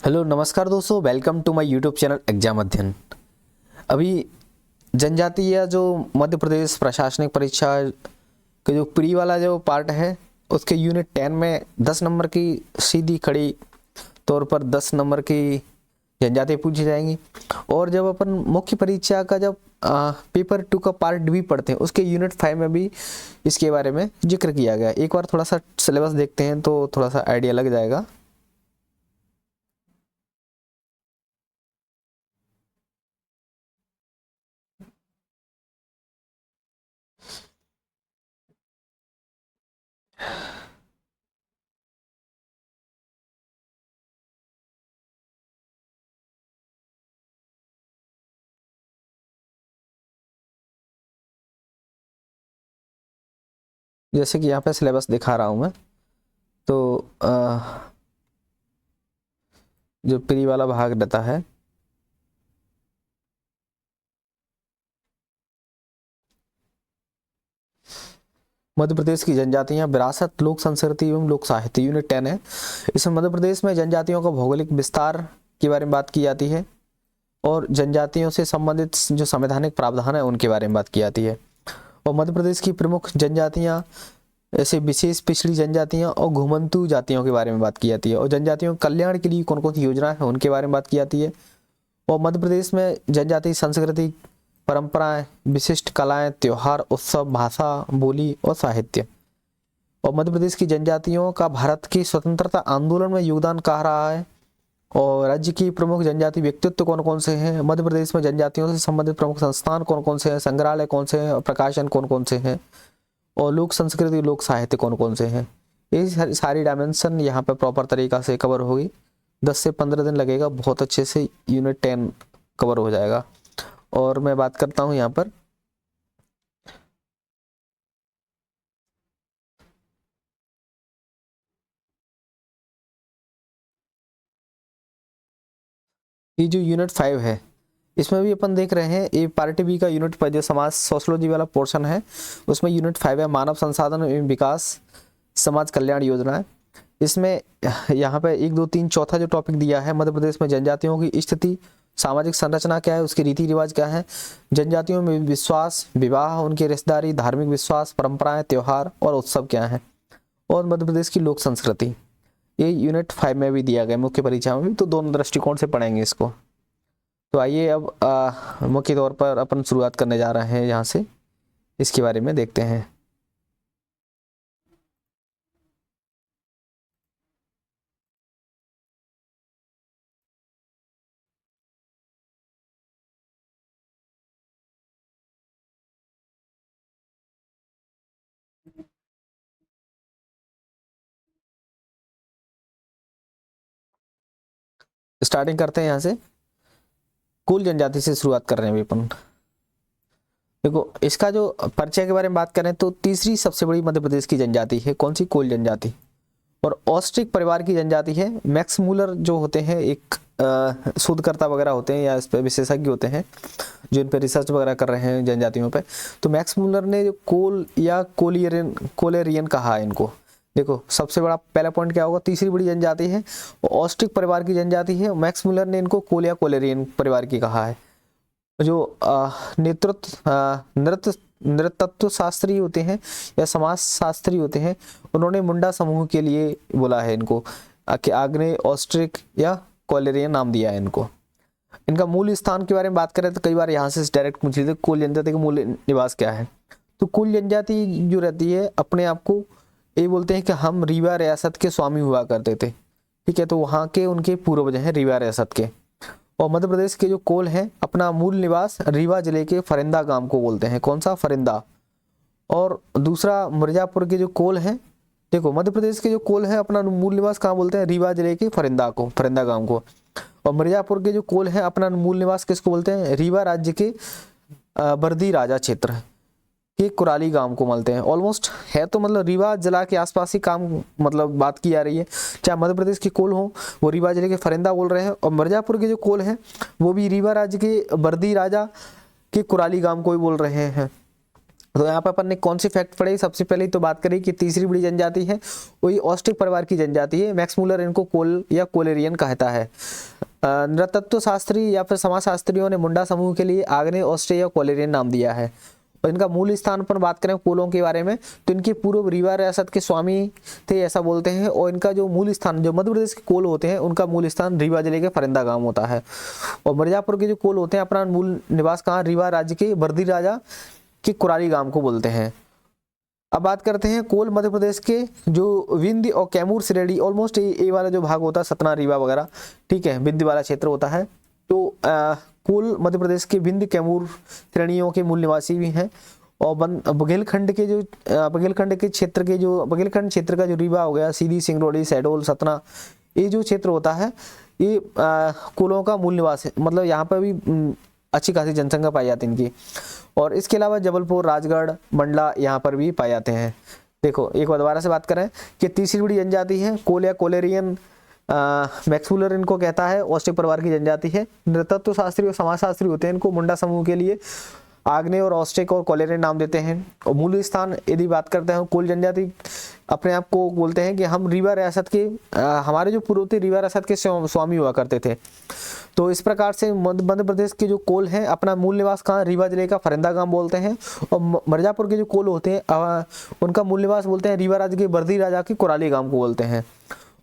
Hello नमस्कार दोस्तों, welcome to my YouTube channel exam Adhyayan. अभी जनजातीय जो मध्य प्रदेश प्रशासनिक परीक्षा के जो प्री वाला जो पार्ट है उसके यूनिट 10 में 10 नंबर की सीधी खड़ी तौर पर 10 नंबर की जनजातीय पूछी जाएंगी। और जब अपन मुख्य परीक्षा का जब पेपर 2 का पार्ट भी पढ़ते हैं उसके यूनिट 5 में भी इसके बारे में जिक्र किया गया। एक बार थोड़ा सा सिलेबस देखते हैं तो थोड़ा सा आइडिया लग जाएगा। जैसे कि यहाँ पे सिलेबस दिखा रहा हूँ मैं, तो जो प्री वाला भाग रहता है मध्य प्रदेश की जनजातियां, विरासत, लोक संस्कृति एवं लोक साहित्य, यूनिट 10 है। इसमें मध्य प्रदेश में जनजातियों का भौगोलिक विस्तार के बारे में बात की जाती है और जनजातियों से संबंधित जो संवैधानिक प्रावधान है उनके बारे में बात की जाती है। और मध्य प्रदेश की प्रमुख जनजातियां, ऐसे विशेष पिछड़ी जनजातियां और घुमंतू जातियों के बारे में बात की जाती है। और जनजातियों के कल्याण के लिए कौन कौन सी योजनाएं हैं उनके बारे में बात की जाती है। और मध्य प्रदेश में जनजातीय संस्कृति, परंपराएं, विशिष्ट कलाएं, त्योहार, उत्सव, भाषा, बोली और साहित्य। और मध्य प्रदेश की जनजातियों का भारत की स्वतंत्रता आंदोलन में योगदान कहा रहा है। और राज्य की प्रमुख जनजाति व्यक्तित्व कौन कौन से हैं, मध्य प्रदेश में जनजातियों से संबंधित प्रमुख संस्थान कौन कौन से हैं, संग्रहालय कौन से हैं और प्रकाशन कौन कौन से हैं, और लोक संस्कृति लोक साहित्य कौन कौन से हैं। ये सारी डायमेंशन यहाँ पे प्रॉपर तरीका से कवर होगी। 10 से 15 दिन लगेगा, बहुत अच्छे से यूनिट 10 कवर हो जाएगा। और मैं बात करता हूँ यहाँ पर ये जो यूनिट 5 है इसमें भी अपन देख रहे हैं, ये पार्ट बी का यूनिट पर जो समाज सोशोलॉजी वाला पोर्शन है उसमें यूनिट 5 है, मानव संसाधन एवं विकास समाज कल्याण योजना है। इसमें यहाँ पे 1, 2, 3 चौथा जो टॉपिक दिया है, मध्य प्रदेश में जनजातियों की स्थिति, सामाजिक संरचना क्या है, उसके रीति रिवाज क्या है, जनजातियों में विश्वास, विवाह, उनकी रिश्तेदारी, धार्मिक विश्वास, परंपराएं, त्योहार और उत्सव क्या है, और मध्य प्रदेश की लोक संस्कृति। ये यूनिट 5 में भी दिया गया, मुख्य परीक्षा में भी, तो दोनों दृष्टिकोण से पढ़ेंगे इसको। तो आइए अब मुख्य तौर पर अपन शुरुआत करने जा रहे हैं, यहाँ से इसके बारे में देखते हैं। स्टार्टिंग करते हैं यहाँ से, कुल जनजाति से शुरुआत कर रहे हैं अपन। देखो इसका जो परिचय के बारे में बात करें तो तीसरी सबसे बड़ी मध्य प्रदेश की जनजाति है, कौन सी? कोल जनजाति। और ऑस्ट्रिक परिवार की जनजाति है। मैक्स मूलर जो होते हैं एक शोधकर्ता वगैरह होते हैं या इस पे विशेषज्ञ होते हैं जो इन पे रिसर्च वगैरह कर रहे हैं जनजातियों पे, तो मैक्स मूलर ने जो कोल या कोलेरियन कहा है इनको। देखो सबसे बड़ा पहला पॉइंट क्या होगा, तीसरी बड़ी जनजाति है, ऑस्ट्रिक परिवार की जनजाति है। मैक्स मूलर ने इनको कोल या कोलेरियन परिवार की कहा है। जो नृतत्व शास्त्री होते हैं या समाज शास्त्री होते हैं, उन्होंने मुंडा समूह के लिए बोला है इनको कि आग्नेय ऑस्ट्रिक या कोलेरियन नाम दिया है इनको। इनका मूल स्थान के बारे में बात करें तो कई बार यहाँ से डायरेक्ट पूछ लेते कुल जनजाति का मूल निवास क्या है। तो कुल जनजाति जो रहती है अपने आप को ये बोलते हैं कि हम रीवा रियासत के स्वामी हुआ करते थे, ठीक है, तो वहाँ के उनके पूर्वज हैं रीवा रियासत के। और मध्य प्रदेश के जो कोल हैं अपना मूल निवास रीवा जिले के फरिंदा गांव को बोलते हैं, कौन सा? फरिंदा। और दूसरा मिर्जापुर के जो कोल हैं, देखो मध्य प्रदेश के जो कोल हैं अपना मूल निवास कहाँ बोलते हैं? रीवा जिले के फरिंदा को, फरिंदा गांव को। और मिर्जापुर के जो कोल हैं अपना मूल निवास किसको बोलते हैं? रीवा राज्य के बर्दी राजा क्षेत्र के कुराली गांव को मिलते हैं। ऑलमोस्ट है तो मतलब रीवा जिला के आसपास ही काम मतलब बात की जा रही है। चाहे मध्य प्रदेश के कोल हो वो रीवा जिले के फरिंदा बोल रहे हैं, और मिर्जापुर के जो कोल हैं वो भी रीवा राज्य के बर्दी राजा के कुराली गांव को ही बोल रहे हैं। तो यहाँ पर अपन ने कौन सी फैक्ट पढ़ी, सबसे पहले तो बात करी कि तीसरी बड़ी जनजाति है वही ऑस्ट्रिक परिवार की जनजाति है। मैक्स मूलर इनको कोल या कोलेरियन कहता है। नृतत्व शास्त्री या फिर समाजशास्त्रियों ने मुंडा समूह के लिए आग्नेय ऑस्ट्रिया या कोलेरियन नाम दिया है। और इनका मूल स्थान पर बात करें कोलों के बारे में तो इनके पूर्व रीवा रियासत के स्वामी थे ऐसा बोलते हैं। और इनका जो मूल स्थान जो मध्य प्रदेश के कोल होते हैं उनका मूल स्थान रीवा जिले के फरिंदा गांव होता है। और मिर्जापुर के जो कोल होते हैं अपना मूल निवास कहाँ, रीवा राज्य के बर्दी राजा के कुराली गांव को बोलते हैं। अब बात करते हैं कोल मध्य प्रदेश के जो विंध्य और कैमूर श्रेणी ऑलमोस्ट ये वाला जो भाग होता है सतना रीवा वगैरह, ठीक है, विंध्य वाला क्षेत्र होता है। तो कोल मध्य प्रदेश के विंध्य कैमूर श्रेणियों के मूल निवासी भी हैं। और बुंदेलखंड के जो बुंदेलखंड क्षेत्र का जो रीवा हो गया, सीधी, सिंगरौली, शहडोल, सतना, ये जो क्षेत्र होता है ये कोलों का मूल निवास है। मतलब यहाँ पर भी अच्छी खासी जनसंख्या पाई जाती है इनकी। और इसके अलावा जबलपुर, राजगढ़, मंडला यहाँ पर भी पाए जाते हैं। देखो एक बार दोबारा से बात करें कि तीसरी बड़ी जनजाति है कोल या कोलेरियन, मैक्स मूलर इनको कहता है, ऑस्ट्रिक परिवार की जनजाति है। नृतत्व शास्त्री और समाजशास्त्री होते हैं, इनको मुंडा समूह के लिए आग्नेय और ऑस्ट्रिक और कोलेरियन नाम देते हैं। और मूल स्थान यदि बात करते हैं कोल जनजाति अपने आप को बोलते हैं कि हम रीवा रियासत के हमारे जो पूर्व थे रीवा रियासत के स्वामी हुआ करते थे। तो इस प्रकार से मध्य प्रदेश के जो कोल हैं अपना मूल निवास कहाँ, रीवा जिले का फरिंदा गांव बोलते हैं। और मिर्जापुर के जो कोल होते हैं उनका मूल निवास बोलते हैं रीवा राज्य के बर्दी राजा के कुराली गांव को बोलते हैं।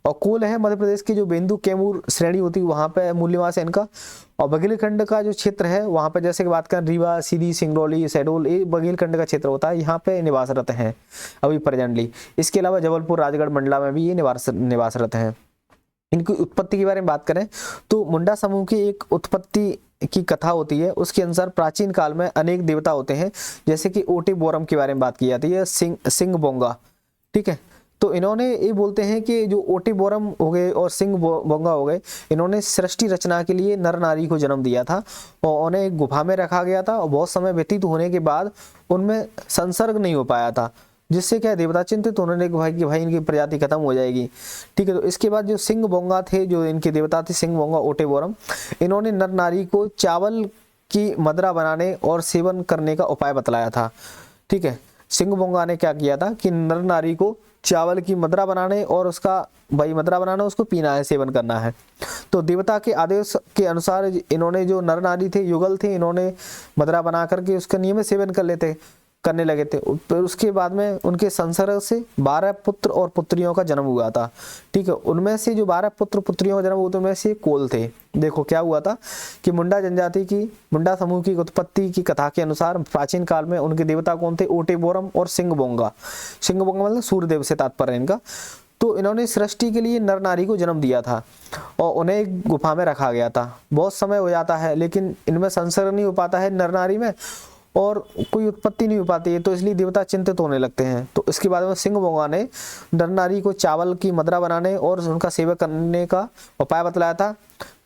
और कोल है मध्य प्रदेश की जो बिंदु कैमूर श्रेणी होती है वहाँ पे मूल निवास है इनका। और बुंदेलखंड का जो क्षेत्र है वहाँ पे जैसे कि बात करें रीवा, सीधी, सिंगरौली, शहडोल, ये बुंदेलखंड का क्षेत्र होता है, यहाँ पे निवासरत हैं अभी प्रेजेंटली। इसके अलावा जबलपुर, राजगढ़, मंडला में भी ये निवासरत हैं। इनकी उत्पत्ति के बारे में बात करें तो मुंडा समूह की एक उत्पत्ति की कथा होती है। उसके अनुसार प्राचीन काल में अनेक देवता होते हैं, जैसे कि ओटे बोरम के बारे में बात की जाती है, सिंह बोंगा, ठीक है। तो इन्होंने ये बोलते हैं कि जो ओटे बोरम हो गए और सिंह बोंगा हो गए, इन्होंने सृष्टि रचना के लिए नर नारी को जन्म दिया था और उन्हें एक गुफा में रखा गया था। और बहुत समय व्यतीत होने के बाद उनमें संसर्ग नहीं हो पाया था, जिससे क्या देवता चिंतित उन्होंने कि भाई इनकी प्रजाति खत्म हो जाएगी, ठीक है। तो इसके बाद जो सिंह बोंगा थे, जो इनके देवता थे सिंह बोंगा, ओटे बोरम, इन्होंने नर नारी को चावल की मदरा बनाने और सेवन करने का उपाय बतलाया था, ठीक है। सिंह बोंगा ने क्या किया था कि नर नारी को चावल की मदरा बनाने और उसका मदरा बनाना, उसको पीना है, सेवन करना है। तो देवता के आदेश के अनुसार इन्होंने जो नर नारी थे, युगल थे, इन्होंने मदरा बना करके उसका नियमित सेवन करने लगे थे। फिर उसके बाद में उनके संसर्ग से 12 पुत्र और पुत्रियों का जन्म हुआ था, ठीक है। उनमें से जो 12 पुत्र पुत्रियों का जन्म हुआ, उनमें से कोल थे। देखो क्या हुआ था कि मुंडा समूह की उत्पत्ति की कथा के अनुसार प्राचीन काल में उनके देवता कौन थे, ओटे बोरम और सिंह बोंगा मतलब सूर्यदेव से तात्पर्य इनका। तो इन्होंने सृष्टि के लिए नर नारी को जन्म दिया था और उन्हें एक गुफा में रखा गया था। बहुत समय हो जाता है लेकिन इनमें संसर्ग नहीं हो पाता है नर नारी में और कोई उत्पत्ति नहीं हो पाती है, तो इसलिए देवता चिंतित होने लगते हैं। तो इसके बाद में सिंह बोंगा ने नर नारी को चावल की मदरा बनाने और उनका सेवा करने का उपाय बतलाया था।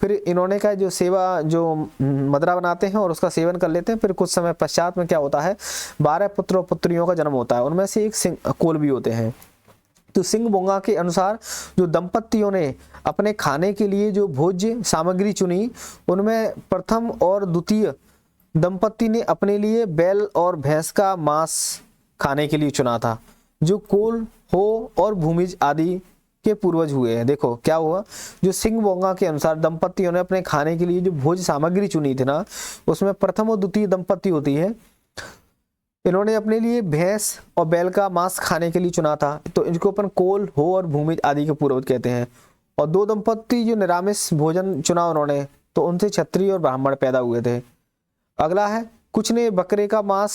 फिर इन्होंने कहा जो मदरा बनाते हैं और उसका सेवन कर लेते हैं। फिर कुछ समय पश्चात में क्या होता है, 12 पुत्र और पुत्रियों का जन्म होता है, उनमें से एक सिंह कोल भी होते हैं। तो सिंह बोंगा के अनुसार जो दंपतियों ने अपने खाने के लिए जो भोज्य सामग्री चुनी, उनमें प्रथम और द्वितीय दंपति ने अपने लिए बैल और भैंस का मांस खाने के लिए चुना था, जो कोल, हो और भूमिज आदि के पूर्वज हुए हैं। देखो क्या हुआ, जो सिंह बोंगा के अनुसार दंपतियों ने अपने खाने के लिए जो भोज्य सामग्री चुनी थी ना, उसमें प्रथम और द्वितीय दंपति होती है, इन्होंने अपने लिए भैंस और बैल का मांस खाने के लिए चुना था। तो इनको अपन कोल, हो और भूमिज आदि के पूर्वज कहते हैं। और 2 दंपति जो निरामिष भोजन चुना उन्होंने, तो उनसे क्षत्रिय और ब्राह्मण पैदा हुए थे। अगला है, कुछ ने बकरे का मांस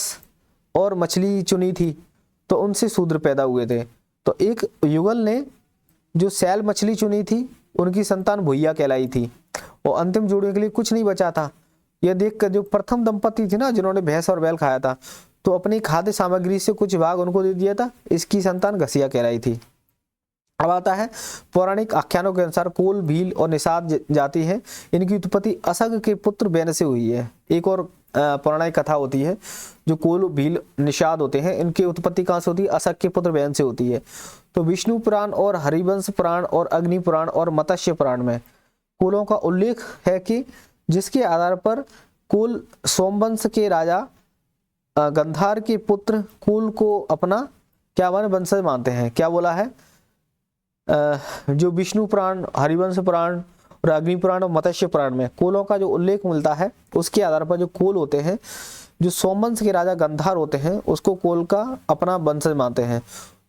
और मछली चुनी थी, तो उनसे शूद्र पैदा हुए थे। तो एक युगल ने जो सैल मछली चुनी थी, उनकी संतान भुइया कहलाई थी। और अंतिम जोड़ने के लिए कुछ नहीं बचा था। यह देखकर जो प्रथम दंपति थे ना, जिन्होंने भैंस और बैल खाया था, तो अपनी खाद्य सामग्री से कुछ भाग उनको दे दिया था। इसकी संतान घसिया कहलाई थी। अब आता है, पौराणिक आख्यानों के अनुसार कोल, भील और निषाद जाति है, इनकी उत्पत्ति असग के पुत्र बैन से हुई है। एक और पौराणिक कथा होती है, जो कोल, भील, निषाद होते हैं, इनकी उत्पत्ति कहाँ से होती है, असग के पुत्र बैन से होती है। तो विष्णु पुराण और हरिवंश पुराण और अग्नि पुराण और मत्स्य पुराण में कोलों का उल्लेख है कि जिसके आधार पर कोल सोमवंश के राजा गंधार के पुत्र कुल को अपना क्या माने वंशज मानते हैं। क्या बोला है, जो विष्णु पुराण, हरिवंश पुराण और अग्नि पुराण और मत्स्य पुराण में कुलों का जो उल्लेख मिलता है, उसके आधार पर जो कुल होते हैं, जो सोमवंश के राजा गंधार होते हैं, उसको कुल का अपना वंशज मानते हैं।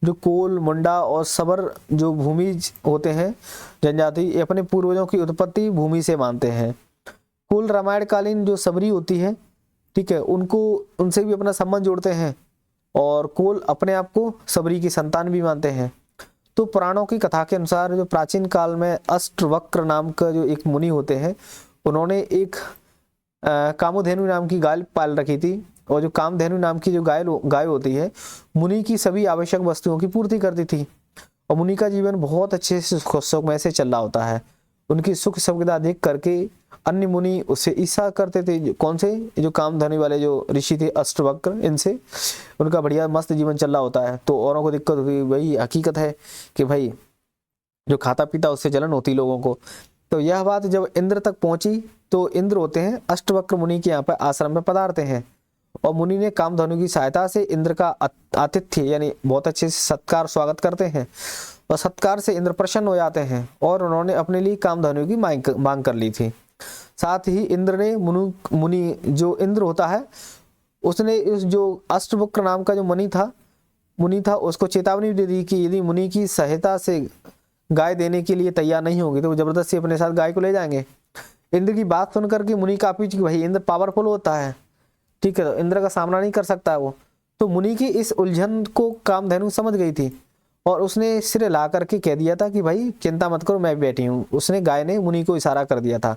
जो कोल, मुंडा और सबर जो भूमिज होते हैं जनजाति, ये अपने पूर्वजों की उत्पत्ति भूमि से मानते हैं। कुल रामायण कालीन जो सबरी होती है, ठीक है, उनको उनसे भी अपना संबंध जोड़ते हैं और कोल अपने आप को सबरी की संतान भी मानते हैं। तो पुराणों की कथा के अनुसार जो प्राचीन काल में अष्टवक्र नाम का जो एक मुनि होते हैं, उन्होंने एक कामधेनु नाम की गाय पाल रखी थी, और जो कामधेनु नाम की जो गाय होती है, मुनि की सभी आवश्यक वस्तुओं की पूर्ति करती थी। और मुनि का जीवन बहुत अच्छे से सुखमय से चल रहा होता है। उनकी सुख सुविधा देख करके अन्य मुनि उससे ईर्ष्या करते थे। कौन से, जो कामधेनु वाले जो ऋषि थे अष्टवक्र, इनसे उनका बढ़िया मस्त जीवन चल रहा होता है, तो औरों को दिक्कत हुई। वही हकीकत है कि भाई जो खाता पीता उससे जलन होती लोगों को। तो यह बात जब इंद्र तक पहुंची, तो इंद्र होते हैं अष्टवक्र मुनि के यहाँ पर आश्रम में पधारते हैं, और मुनि ने कामधेनु की सहायता से इंद्र का आतिथ्य यानी बहुत अच्छे से सत्कार स्वागत करते हैं, और सत्कार से इंद्र प्रसन्न हो जाते हैं, और उन्होंने अपने लिए कामधेनु की मांग कर ली थी। साथ ही इंद्र ने मुनि जो इंद्र होता है, उसने इस जो अष्टवक्र नाम का जो मुनि था उसको चेतावनी दे दी कि यदि मुनि की सहायता से गाय देने के लिए तैयार नहीं होगी तो वो जबरदस्ती अपने साथ गाय को ले जाएंगे। इंद्र की बात सुनकर के मुनि काफी, भाई इंद्र पावरफुल होता है, ठीक है, तो इंद्र का सामना नहीं कर सकता वो। तो मुनि की इस उलझन को कामधेनु समझ गई थी, और उसने सिर ला करके कह दिया था कि भाई चिंता मत करो, मैं बैठी हूँ। उसने गाय ने मुनि को इशारा कर दिया था।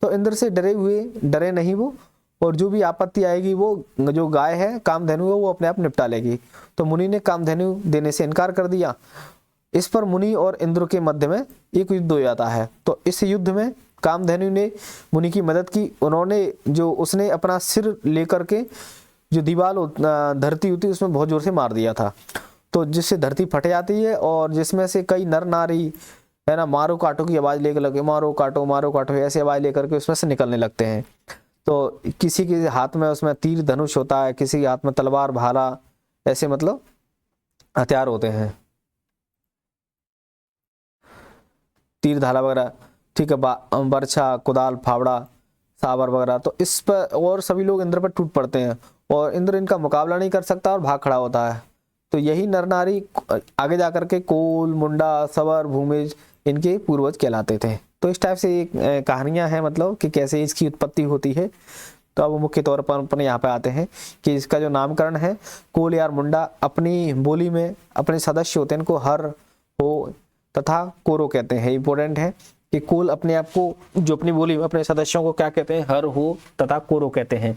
तो इंद्र से डरे नहीं वो, और जो भी आपत्ति आएगी वो जो गाय है कामधेनु है वो अपने आप निपटा लेगी। तो मुनि ने कामधेनु देने से इनकार कर दिया। इस पर मुनि और इंद्र के मध्य में एक युद्ध हो जाता है। तो इस युद्ध में कामधेनु ने मुनि की मदद की। उसने अपना सिर लेकर के जो दीवार धरती होती है उसमें बहुत जोर से मार दिया था, तो जिससे धरती फट जाती है, और जिसमें से कई नर नारी है ना मारो काटो की आवाज लेकर लगे, मारो काटो ऐसी आवाज लेकर के उसमें से निकलने लगते हैं। तो किसी के हाथ में उसमें तीर धनुष होता है, किसी के हाथ में तलवार भाला, ऐसे मतलब हथियार होते हैं, तीर धाला वगैरह, ठीक है, बर्छा, कुदाल, फावड़ा, सावर वगैरह। तो इस पर और सभी लोग इंद्र पर टूट पड़ते हैं, और इंद्र इनका मुकाबला नहीं कर सकता और भाग खड़ा होता है। तो यही नर नारी आगे जाकर के कोल, मुंडा, सवर, भूमिज इनके पूर्वज कहलाते थे। तो इस टाइप से कहानियां हैं, मतलब कि कैसे इसकी उत्पत्ति होती है। तो अब मुख्य तौर पर अपन यहाँ पे आते हैं कि इसका जो नामकरण है, कोल या मुंडा अपनी बोली में अपने सदस्य होते हैं इनको हर, हो तथा कोरो कहते हैं। इंपॉर्टेंट है कि कोल अपने आप को जो अपनी बोली में अपने सदस्यों को क्या कहते हैं, हर, हो तथा कोरो कहते हैं,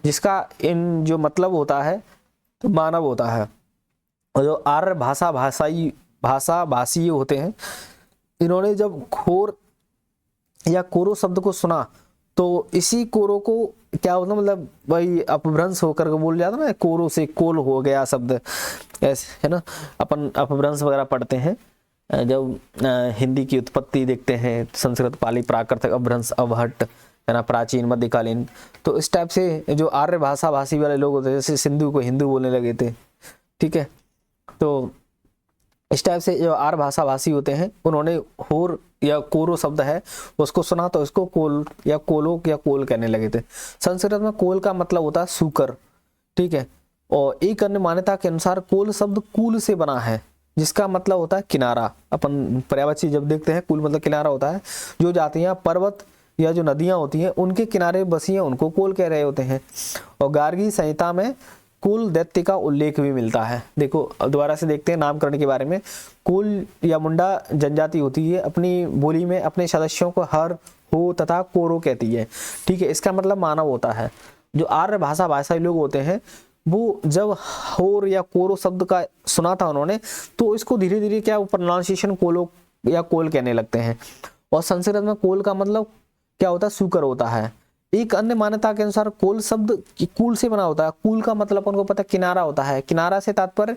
जिसका इन जो मतलब होता है तो मानव होता है। और जो आर्य भाषा भाषी होते हैं, इन्होंने जब खोर या कोरो शब्द को सुना तो इसी कोरो को क्या होता, मतलब वही अपभ्रंश होकर के बोल जाता ना, कोरो से कोल हो गया शब्द, ऐसे है ना। अपन अपभ्रंश वगैरह पढ़ते हैं जब हिंदी की उत्पत्ति देखते हैं, संस्कृत, पाली, प्राकृत, अपभ्रंश, अवहट है ना, प्राचीन, मध्यकालीन। तो इस टाइप से जो आर्य भाषा भाषी वाले लोग होते हैं, जैसे सिंधु को हिंदू बोलने लगे थे, ठीक है। तो इस टाइप से जो आर्य भाषा भाषी होते हैं, उन्होंने होर या कोरो शब्द है उसको सुना तो इसको कोल या कोलो या कोल कहने लगे थे। संस्कृत में कोल का मतलब होता है सूकर, ठीक है। और एक अन्य मान्यता के अनुसार कोल शब्द कूल से बना है, जिसका मतलब होता है किनारा। अपन पर्यायवाची जब देखते हैं, कूल मतलब किनारा होता है। जो जातियां पर्वत या जो नदियां होती हैं उनके किनारे बसी हैं, उनको कोल कह रहे होते हैं। और गार्गी संहिता में कुल दैत्य का उल्लेख भी मिलता है। देखो दोबारा से देखते हैं नामकरण के बारे में। कुल या मुंडा जनजाति होती है, अपनी बोली में अपने सदस्यों को हर, हो तथा कोरो कहती है, ठीक है। इसका मतलब मानव होता है। जो आर्य भाषा भाषाई लोग होते हैं, वो जब होर या कोरो शब्द का सुना था उन्होंने, तो इसको धीरे धीरे क्या प्रोनाउंसिएशन कोलो या कोल कहने लगते हैं। और संस्कृत में कोल का मतलब क्या होता है, सूकर होता है। एक अन्य मान्यता के अनुसार कोल शब्द कूल से बना होता है। कूल का मतलब उनको पता किनारा होता है। किनारा से तात्पर्य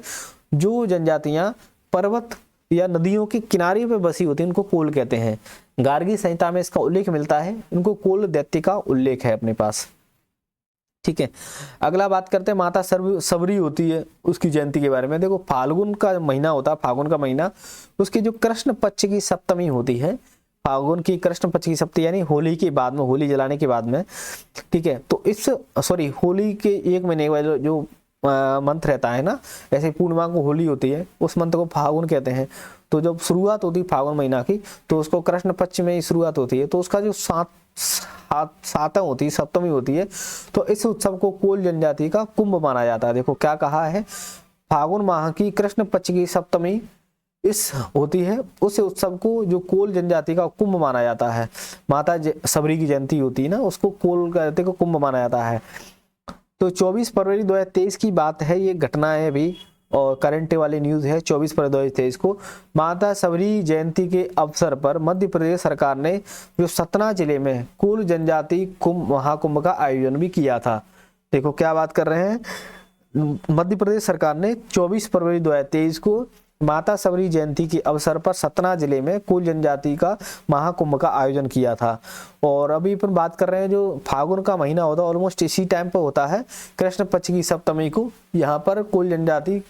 जो जनजातियां पर्वत या नदियों के किनारे पे बसी होती है उनको कोल कहते हैं। गार्गी संहिता में इसका उल्लेख मिलता है। इनको कोल दैत्य का उल्लेख है अपने पास। ठीक है। अगला बात करते हैं माता सबरी होती है उसकी जयंती के बारे में। देखो फाल्गुन का महीना होता है, फागुन का महीना, उसकी जो कृष्ण पक्ष की सप्तमी होती है, फागुन की कृष्ण पक्ष की सप्तमी यानी होली के बाद में, होली जलाने के बाद में, ठीक है। तो इस होली के एक महीने के बाद जो मंथ रहता है ना, ऐसे पूर्णिमा को होली होती है, उस मंथ को फागुन कहते हैं। तो जब शुरुआत होती है फागुन महीना की, तो उसको कृष्ण पक्ष में ही शुरुआत होती है, तो उसका जो सातम होती है, सप्तमी होती है, तो इस उत्सव को कोल जनजाति का कुंभ माना जाता है। देखो क्या कहा है, फागुन माह की कृष्ण पक्ष की सप्तमी इस होती है, उस उत्सव को जो कोल जनजाति का कुंभ माना जाता है। माता सबरी की जयंती होती है ना, उसको कोल कहते को कुंभ माना जाता है। तो 24 फरवरी 2023 की बात है, ये घटना है अभी और करंट वाली न्यूज है। 24 फरवरी 2023 को माता सबरी जयंती के अवसर पर मध्य प्रदेश सरकार ने जो सतना जिले में कोल जनजाति कुंभ महाकुंभ का आयोजन भी किया था। देखो क्या बात कर रहे हैं, मध्य प्रदेश सरकार ने 24 फरवरी 2023 को माता सबरी जयंती के अवसर पर सतना जिले में कोल जनजाति का महाकुंभ का आयोजन किया था। और अभी अपन बात कर रहे हैं जो फागुन का महीना होता है, ऑलमोस्ट इसी टाइम पर होता है, कृष्ण पक्ष की सप्तमी को यहाँ पर कोल जनजाति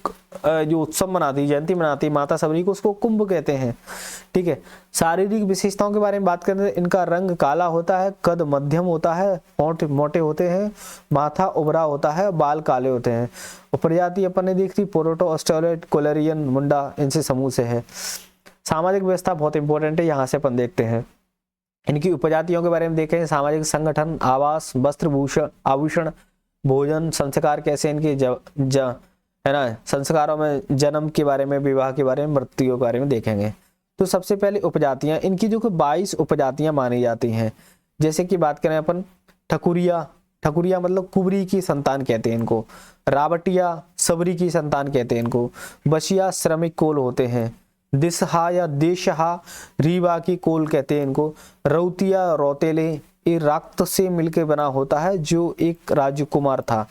जो उत्सव मनाती, जयंती मनाती माता सबरी को, उसको कुंभ कहते हैं। ठीक है। शारीरिक विशेषताओं के बारे में बात करें तो इनका रंग काला होता है, कद मध्यम होता है, होंठ मोटे होते हैं, माथा उभरा होता है, बाल काले होते हैं। प्रजाति अपन ने देखी पोरोटो, ऑस्ट्रेलियट, कोलेरियन, मुंडा, इनसे समूह से है। सामाजिक व्यवस्था बहुत इंपॉर्टेंट है, यहाँ से अपन देखते हैं। इनकी उपजातियों के बारे में देखें, सामाजिक संगठन, आवास, वस्त्र भूषण, आभूषण, भोजन, संस्कार कैसे इनके है ना, संस्कारों में जन्म के बारे में, विवाह के बारे में, मृत्यु के बारे में देखेंगे। तो सबसे पहले उपजातियां, इनकी जो 22 उपजातियां मानी जाती हैं। जैसे कि बात करें अपन ठकुरिया, ठकुरिया मतलब कुबरी की संतान कहते हैं इनको। रावटिया सबरी की संतान कहते हैं इनको। बसिया श्रमिक कोल होते हैं। दिसहा या देशहा रीवा की कोल कहते हैं इनको। रौतिया रौतेले ये रक्त से मिलकर बना होता है जो एक राजकुमार था।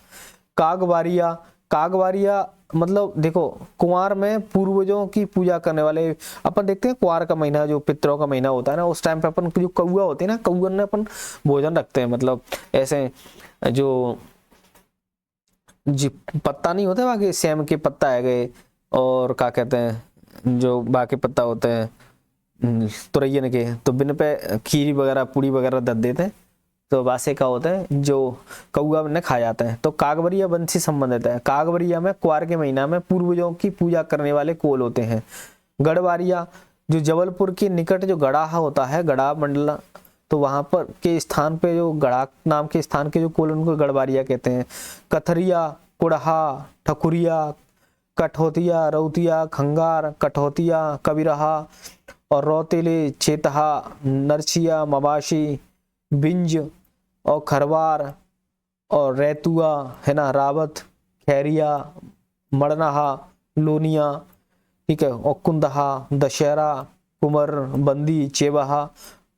कागवारिया, कागवारिया मतलब देखो कुंवार में पूर्वजों की पूजा करने वाले, अपन देखते हैं कुंवार का महीना जो पितरों का महीना होता है ना, उस टाइम पे अपन जो कौआ होते हैं ना, कौआ ने अपन भोजन रखते हैं, मतलब ऐसे जो जी पत्ता नहीं होता बाकी सेम के पत्ता है गए, और क्या कहते हैं जो बाकी पत्ता होते हैं तुरैयन के, तो बिन पे खीरी वगैरह पूड़ी वगैरह दे देते हैं, तो वासे का होता है जो कौआ ने खा जाता है। तो कागवरिया वंश से संबंधित है। कागवरिया में कुंवार के महीना में पूर्वजों की पूजा करने वाले कोल होते हैं। गढ़वारिया जो जबलपुर के निकट जो गड़ाहा होता है, गड़ा मंडला, तो वहां पर के स्थान पे जो गड़ा नाम के स्थान के जो कोल उनको गढ़वारिया कहते हैं। कथरिया, कुड़हा, ठकुरिया, कठौतिया, रौतिया, खंगार, कठौतिया, कबीरहा और रौतेले, चेतहा, नरसिया, मवाशी, बिंज और खरवार और रैतुआ है ना, रावत, खैरिया, मड़नाहा, लोनिया, ठीक है, और कुंदहा, दशहरा, कुमर, बंदी, चेवाहा,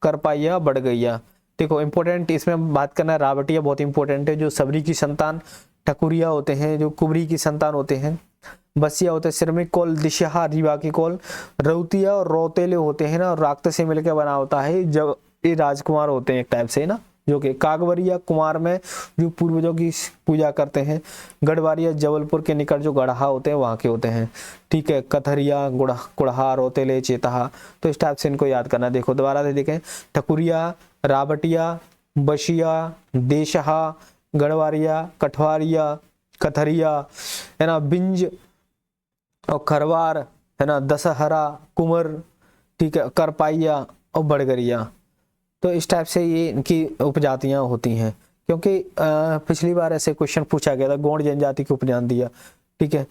करपाइया, बढ़गैया। देखो इंपॉर्टेंट इसमें बात करना है, रावटिया बहुत इंपॉर्टेंट है, जो सबरी की संतान, ठकुरिया होते हैं जो कुबरी की संतान होते हैं, बसिया होते हैं श्रमिक कोल, दिशहा रीवा की कोल, रौतिया और रौतेले होते हैं ना, रक्त से मिलकर बना होता है, जब ये राजकुमार होते हैं एक टाइप से ना, जो कि कागवरिया कुमार में जो पूर्वजों की पूजा करते हैं। गढ़वारिया जबलपुर के निकट जो गढ़हा होते हैं वहाँ के होते हैं। ठीक है। कथरिया, कुड़हा, रोतेले, चेतहा, तो इस टाइप से इनको याद करना। देखो दोबारा से देखें, ठकुरिया, रावटिया, बसिया, देशहा, गढ़वारिया, कठवारिया, कथरिया है ना, बिंज और खरवार है ना, दशहरा, कुमर, ठीक है, करपाइया और बढ़गरिया। तो इस टाइप से ये इनकी उपजातियां होती हैं। क्योंकि पिछली बार ऐसे क्वेश्चन पूछा गया था, गौड़ जनजाति की उपजान दिया, ठीक है,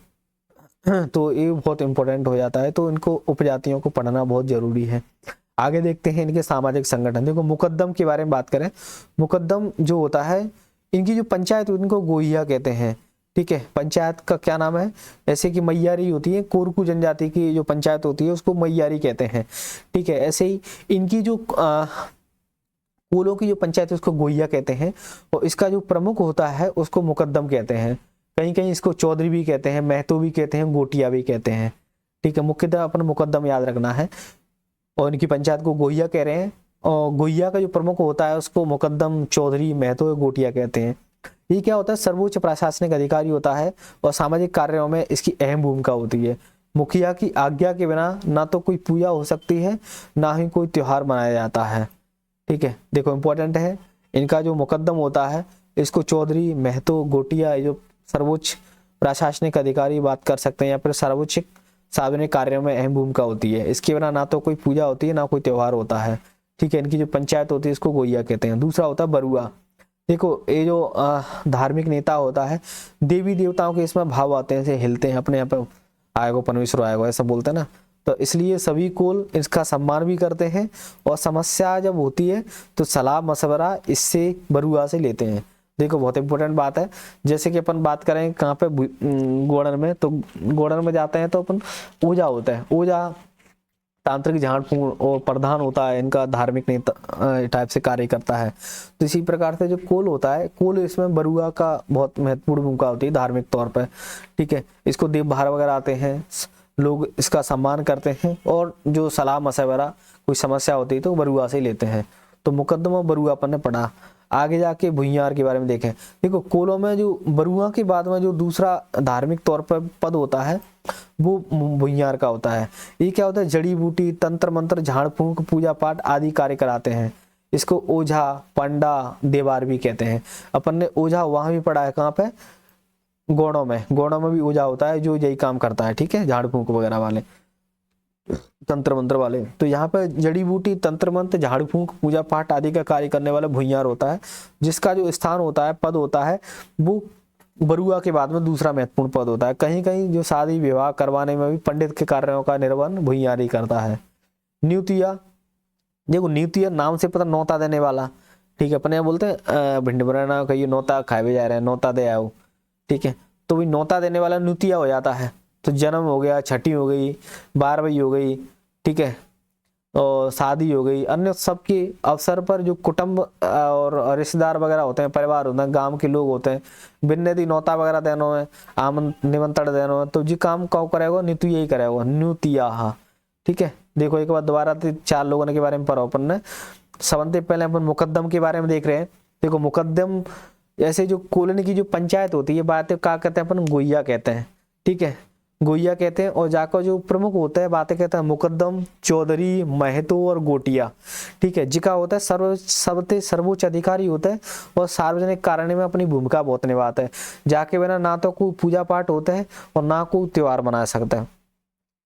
तो ये बहुत इंपॉर्टेंट हो जाता है, तो इनको उपजातियों को पढ़ना बहुत जरूरी है। आगे देखते हैं इनके सामाजिक संगठन। देखो मुकद्दम के बारे में बात करें, मुकद्दम जो होता है, इनकी जो पंचायत इनको गोहिया कहते हैं। ठीक है। पंचायत का क्या नाम है, ऐसे कि मैयारी होती है, कोरकू जनजाति की जो पंचायत होती है उसको मैयारी कहते हैं। ठीक है। ऐसे ही इनकी जो कोलों की जो पंचायत है उसको गोहिया कहते हैं, और इसका जो प्रमुख होता है उसको मुकद्दम कहते हैं। कहीं कहीं इसको चौधरी भी कहते हैं, महतो भी कहते हैं, गोटिया भी कहते हैं। ठीक है। मुख्यतः अपन मुकद्दम याद रखना है, और इनकी पंचायत को गोहिया कह रहे हैं, और गोहिया का जो प्रमुख होता है उसको मुकद्दम, चौधरी, महतो, गोटिया कहते हैं। ये क्या होता है, सर्वोच्च प्रशासनिक अधिकारी होता है और सामाजिक कार्यों में इसकी अहम भूमिका होती है। मुखिया की आज्ञा के बिना ना तो कोई पूजा हो सकती है, ना ही कोई त्योहार मनाया जाता है। ठीक है, देखो इंपॉर्टेंट है, इनका जो मुकद्दम होता है इसको चौधरी, महतो, गोटिया, ये जो सर्वोच्च प्रशासनिक अधिकारी बात कर सकते हैं, या फिर सर्वोच्च सार्वजनिक कार्यों में अहम भूमिका होती है। इसके बिना ना तो कोई पूजा होती है, ना कोई त्योहार होता है। ठीक है, इनकी जो पंचायत होती है इसको गोइया कहते हैं। दूसरा होता है बरुआ। देखो ये जो धार्मिक नेता होता है, देवी देवताओं के इसमें भाव आते हैं, जैसे हिलते हैं अपने यहाँ पे, आएगो परमेश्वर आएगो ऐसा बोलते हैं ना, तो इसलिए सभी कोल इसका सम्मान भी करते हैं, और समस्या जब होती है तो सलाह मशवरा इससे बरुआ से लेते हैं। देखो बहुत इंपॉर्टेंट बात है, जैसे कि अपन बात करें कहाँ पे, गोड़न में, तो गोड़न में जाते हैं तो अपन ओझा होता है, ओझा तांत्रिक झाड़ फूंक और प्रधान होता है, इनका धार्मिक नेता टाइप से कार्य करता है। तो इसी प्रकार से जो कोल होता है, कोल इसमें बरुआ का बहुत महत्वपूर्ण भूमिका होती है धार्मिक तौर पर। ठीक है, इसको देव बाहर वगैरह आते हैं, लोग इसका सम्मान करते हैं, और जो सलाह मशवरा कोई समस्या होती है तो बरुआ से ही लेते हैं। तो मुकद्दमा बरुआ अपन ने पढ़ा। आगे जाके भुइयार के बारे में देखें। देखो कोलों में जो बरुआ के बाद में जो दूसरा धार्मिक तौर पर पद होता है वो भुइयार का होता है। ये क्या होता है, जड़ी बूटी, तंत्र मंत्र, झाड़ फूंक, पूजा पाठ आदि कार्य कराते हैं। इसको ओझा, पंडा, देवार भी कहते हैं। अपन ने ओझा वहां भी पढ़ा है, कहाँ पे, गौड़ों में। गौड़ों में भी ओझा होता है जो यही काम करता है। ठीक है, झाड़ फूंक वगैरह वाले, तंत्र मंत्र वाले। तो यहाँ पे जड़ी बूटी, तंत्र मंत्र, झाड़ फूंक, पूजा पाठ आदि का कार्य करने वाला भुइयार होता है, जिसका जो स्थान होता है, पद होता है, वो बरुआ के बाद में दूसरा महत्वपूर्ण पद होता है। कहीं कहीं जो शादी विवाह करवाने में भी पंडित के कार्यों का निर्वहन भुइयार ही करता है। न्यूतिया, देखो न्यूतिया नाम से पता, नौता देने वाला। ठीक है, अपने यहाँ बोलते हैं भिंड बनाना, कहिए नौता खाए जा रहे हैं, नौता दे आओ। ठीक है, तो वही नौता देने वाला न्यूतिया हो जाता है। तो जन्म हो गया, छठी हो गई, बारहवीं हो गई, ठीक है, और शादी हो गई, अन्य सबके अवसर पर जो कुटुंब और रिश्तेदार वगैरह होते हैं, परिवार होता है, गांव के लोग होते हैं, बिन्ने दी नौता वगैरह देनो है, निमंत्रण देनो है, तो जी काम कौ करेगा, नीतु यही करेगा, न्यूतिया। ठीक है, देखो एक बार दोबारा 4 लोगों के बारे में पढ़ा अपन ने। सबसे पहले अपन मुकद्दम के बारे में देख रहे हैं। देखो मुकद्दम, ऐसे जो कॉलोनी की जो पंचायत होती है, बातें क्या कहते हैं अपन, गोइया कहते हैं। ठीक है, गोइया कहते हैं। और जाकर जो प्रमुख होता है, बातें कहते हैं मुकद्दम, चौधरी, महतो और गोटिया। ठीक है, जिका होता है सर्वोच्च अधिकारी होता है, और सार्वजनिक कार्य में अपनी भूमिका बहुत निभाता है। जाके बिना ना तो कोई पूजा पाठ होता है और ना कोई त्योहार मना सकता है।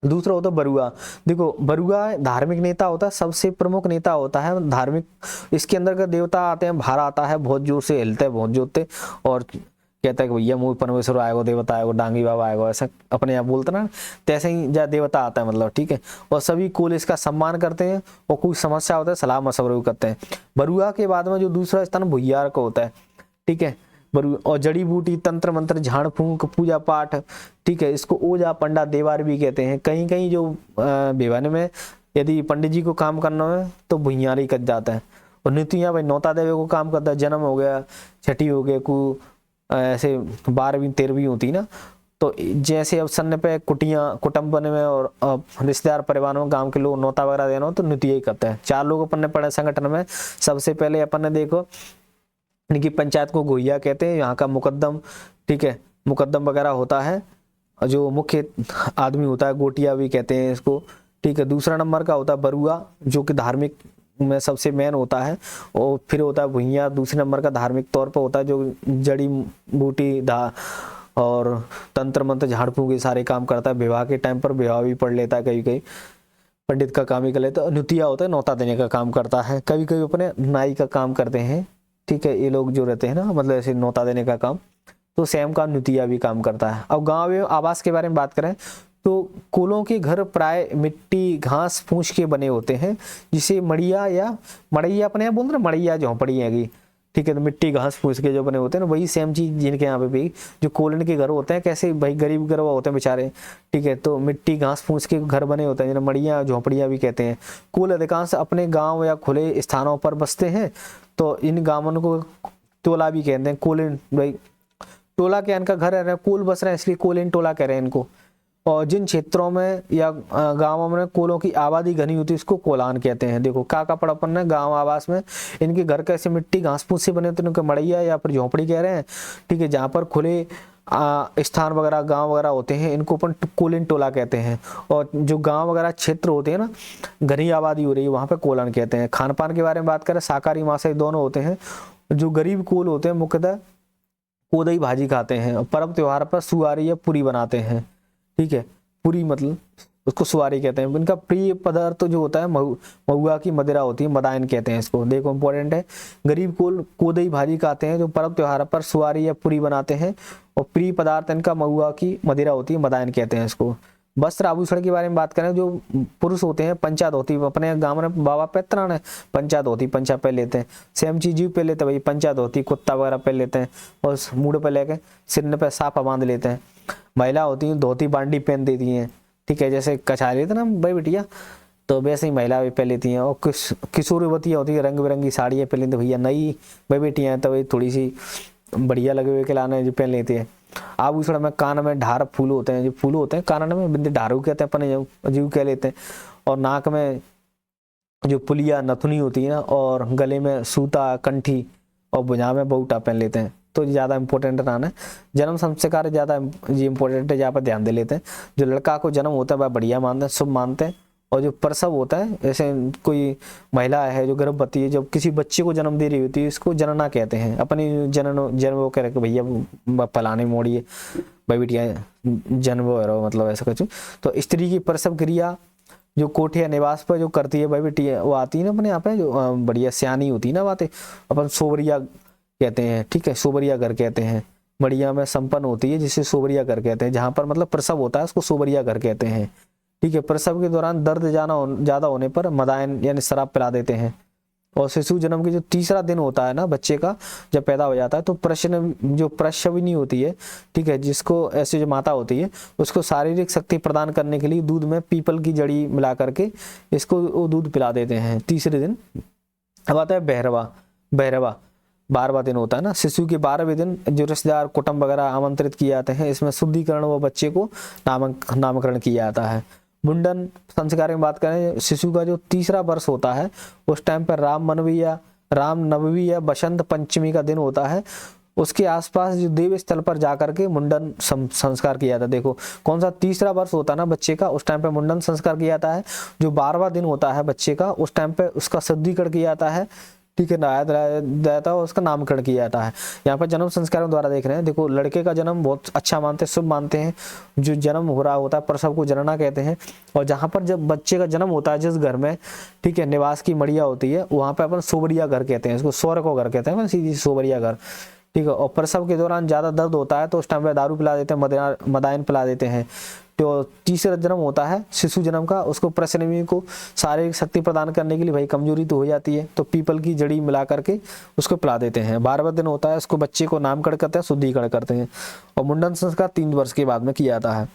दूसरा होता है बरुआ। देखो बरुआ धार्मिक नेता होता है, सबसे प्रमुख नेता होता है धार्मिक। इसके अंदर का देवता आते हैं, भार आता है, बहुत जोर से हिलते हैं, बहुत जोरते, और कहता है कि भैया मुझे परमेश्वर आएगा, देवता आएगा, डांगी बाबा आएगा, ऐसा अपने यहाँ बोलते ना, तैसे ही जा देवता आता है मतलब। ठीक है, और सभी कोल इसका सम्मान करते हैं, और कोई समस्या होता है सलाह मशवरा करते हैं। बरुआ के बाद में जो दूसरा स्थान भुइयार का होता है। ठीक है, और जड़ी बूटी, तंत्र मंत्र, झाड़ फूंक, पूजा पाठ। ठीक है, इसको ओझा, पंडा, देवार भी कहते हैं। कहीं कहीं जो भिवानी में यदि पंडित जी को काम करना है तो भुइयार ही कट जाता है। और नीतियाँ भाई नौता देवे को काम करता है, जन्म हो गया, छठी हो गया, को ऐसे 12वीं 13वीं होती ना, तो जैसे अब सन्न पे कुटुंब बने में और रिश्तेदार परिवार में गांव के लोग नौता वगैरह देना हो तो नीतिया ही करते हैं। 4 लोग अपन ने पढ़े संगठन में। सबसे पहले अपन ने देखो इनकी पंचायत को गोइया कहते हैं, यहाँ का मुकद्दम। ठीक है, मुकद्दम वगैरह होता है, जो मुख्य आदमी होता है, गोटिया भी कहते हैं इसको। ठीक है, दूसरा नंबर का होता है बरुआ, जो कि धार्मिक में सबसे मेन होता है। और फिर होता है भुइयार, दूसरे नंबर का धार्मिक तौर पर होता है, जो जड़ी बूटी और तंत्र मंत्र, झाड़ फूंक ये सारे काम करता है। विवाह के टाइम पर विवाह भी पढ़ लेता है, कभी कभी पंडित का काम ही कर लेता है। नुतिया होता है, नौता देने का काम करता है, कभी कभी अपने नाई का काम करते हैं। ठीक है, ये लोग जो रहते हैं ना, मतलब ऐसे नौता देने का काम, तो सेम काम नुतिया भी काम करता है। अब गांव में आवास के बारे में बात करें तो कोलों के घर प्राय मिट्टी, घास फूस के बने होते हैं, जिसे मड़िया या मड़ैया, अपने यहाँ बोलते ना मड़ैया, झोंपड़ी हैगी। ठीक है, तो मिट्टी घास फूस के जो बने होते हैं ना, वही सेम चीज जिनके यहाँ पे भी जो कोलन के घर होते हैं, कैसे भाई गरीब गरबा होते हैं बेचारे। ठीक है, तो मिट्टी घास फूस के घर बने होते हैं, जिन्हें मड़िया झोंपड़ियाँ भी कहते हैं। कोल अधिकांश अपने गाँव या खुले स्थानों पर बसते हैं, तो इन गाँवों को टोला भी कहते हैं। कोलिन भाई टोला के इनका घर है, कोल बस रहे हैं, इसलिए कोलिन टोला कह रहे हैं इनको। और जिन क्षेत्रों में या गांवों में कोलों की आबादी घनी होती है इसको कोलान कहते हैं। देखो का पड़ापन है गांव आवास में, इनके घर कैसे मिट्टी घास फूस से बने होते हैं, इनको मड़ैया या फिर झोंपड़ी कह रहे हैं। ठीक है, जहाँ पर खुले स्थान वगैरह गांव वगैरह होते हैं इनको अपन कोलिन टोला कहते हैं। और जो गांव वगैरह क्षेत्र होते हैं ना, घनी आबादी हो रही है, वहाँ पे कोलन कहते हैं। खान पान के बारे में बात करें, शाकाहारी मांसाहारी दोनों होते हैं। जो गरीब कोल होते हैं मुख्यतः कोदई भाजी खाते हैं और पर्व त्योहार पर सुआरी या पूरी बनाते हैं। ठीक है, पूरी मतलब उसको सुआरी कहते हैं। इनका प्रिय पदार्थ जो होता है महुआ की मदिरा होती है, मदायन कहते हैं इसको। देखो इंपॉर्टेंट है, गरीब कोल कोदई भाजी खाते हैं जो पर्व त्योहार पर सुआरी या पूरी बनाते हैं, और प्रिय पदार्थ इनका महुआ की मदिरा होती है, मदायन कहते हैं इसको। वस्त्र आभूषण के बारे में बात करें, जो पुरुष होते हैं पंचा धोती, अपने गांव में बाबा पैतरान है पंचा धोती पंचा पहन लेते हैं। सेम चीज जीव पहन लेते हैं भाई, पंचा धोती कुत्ता वगैरह पहन लेते हैं और मुंड पे लेके सिर पे साफा बांध लेते हैं। महिला होती है धोती बांडी पहन देती हैं। ठीक है, जैसे कछा लेते ना भाई बिटिया, तो वैसे ही महिला भी पहन लेती हैं। और किशोरवतियाँ होती है रंग बिरंगी साड़ियाँ पहन लेते भैया, नई भाई बेटियाँ तो भाई थोड़ी सी बढ़िया लगे हुए खिलाने जो पहन लेते हैं। आभूषण में कान में ढार फूल होते हैं, जो फूल होते हैं कान में बिंदी ढारू कहते हैं अपने जीव कह लेते हैं। और नाक में जो पुलिया नथुनी होती है ना, और गले में सूता कंठी, और भुजा में बहुटा पहन लेते हैं। तो ज़्यादा इंपॉर्टेंट नाम है। जन्म संस्कार ज़्यादा ये इंपॉर्टेंट है, जहाँ पर ध्यान दे लेते हैं। जो लड़का को जन्म होता है वह बढ़िया मानते हैं, शुभ मानते हैं। और जो प्रसव होता है, जैसे कोई महिला है जो गर्भवती है, जब किसी बच्चे को जन्म दे रही होती है, इसको जनना कहते हैं। अपनी जन्म वो कह रहे भैया फलाने मोड़ी है भाई बिटिया जन्म हो मतलब ऐसा कुछ। तो स्त्री की प्रसव क्रिया जो कोठे या निवास पर जो करती है भाई बिटिया, वो आती है ना अपने यहाँ पे, जो बढ़िया सियानी होती है ना बातें, अपन सोबरिया कहते हैं। ठीक है, सोबरिया घर कहते हैं। बढ़िया में संपन्न होती है जिसे सोबरिया घर कहते हैं। जहाँ पर मतलब प्रसव होता है उसको सोबरिया घर कहते हैं। ठीक है, प्रसव के दौरान दर्द ज्यादा होने पर मदायन यानी शराब पिला देते हैं। और शिशु जन्म के जो तीसरा दिन होता है ना बच्चे का, जब पैदा हो जाता है, तो प्रसविनी होती है। ठीक है, जिसको ऐसे जो माता होती है उसको शारीरिक शक्ति प्रदान करने के लिए दूध में पीपल की जड़ी मिला करके इसको वो दूध पिला देते हैं तीसरे दिन। अब आता है बहरवा। 12वां दिन होता है ना, शिशु के 12वें दिन जो रिश्तेदार कुटुंब वगैरह आमंत्रित किए जाते हैं, इसमें शुद्धिकरण व बच्चे को नामकरण किया जाता है। मुंडन संस्कार में बात करें, शिशु का जो तीसरा वर्ष होता है उस टाइम पर राम नवमी या बसंत पंचमी का दिन होता है। उसके आसपास जो देव स्थल पर जाकर के मुंडन संस्कार किया जाता है। देखो कौन सा तीसरा वर्ष होता है ना बच्चे का, उस टाइम पे मुंडन संस्कार किया जाता है। जो 12वां दिन होता है बच्चे का, उस टाइम पे उसका शुद्धिकरण किया जाता है। ठीक है, नहाया जाता है, उसका नामकरण किया जाता है। यहाँ पर जन्म संस्कारों द्वारा देख रहे हैं। देखो लड़के का जन्म बहुत अच्छा मानते हैं, शुभ मानते हैं। जो जन्म हो रहा होता है प्रसव को जनना कहते हैं। और जहाँ पर जब बच्चे का जन्म होता है जिस घर में, ठीक है, निवास की मड़िया होती है, वहाँ पे अपन सोबरिया घर कहते हैं, इसको स्वर को घर कहते हैं, सीधी सोबरिया घर। ठीक है, और प्रसव के दौरान ज्यादा दर्द होता है तो उस टाइम पे दारू पिला देते हैं, मदायन पिला देते हैं। तो तीसरा जन्म होता है शिशु जन्म का, उसको प्रसवनी को शारीरिक शक्ति प्रदान करने के लिए भाई कमजोरी तो हो जाती है, तो पीपल की जड़ी मिला करके उसको पिला देते हैं। 12वां दिन होता है, उसको बच्चे को नामकरण करते हैं, शुद्धिकरण करते हैं। और मुंडन संस्कार 3 वर्ष के बाद में किया जाता है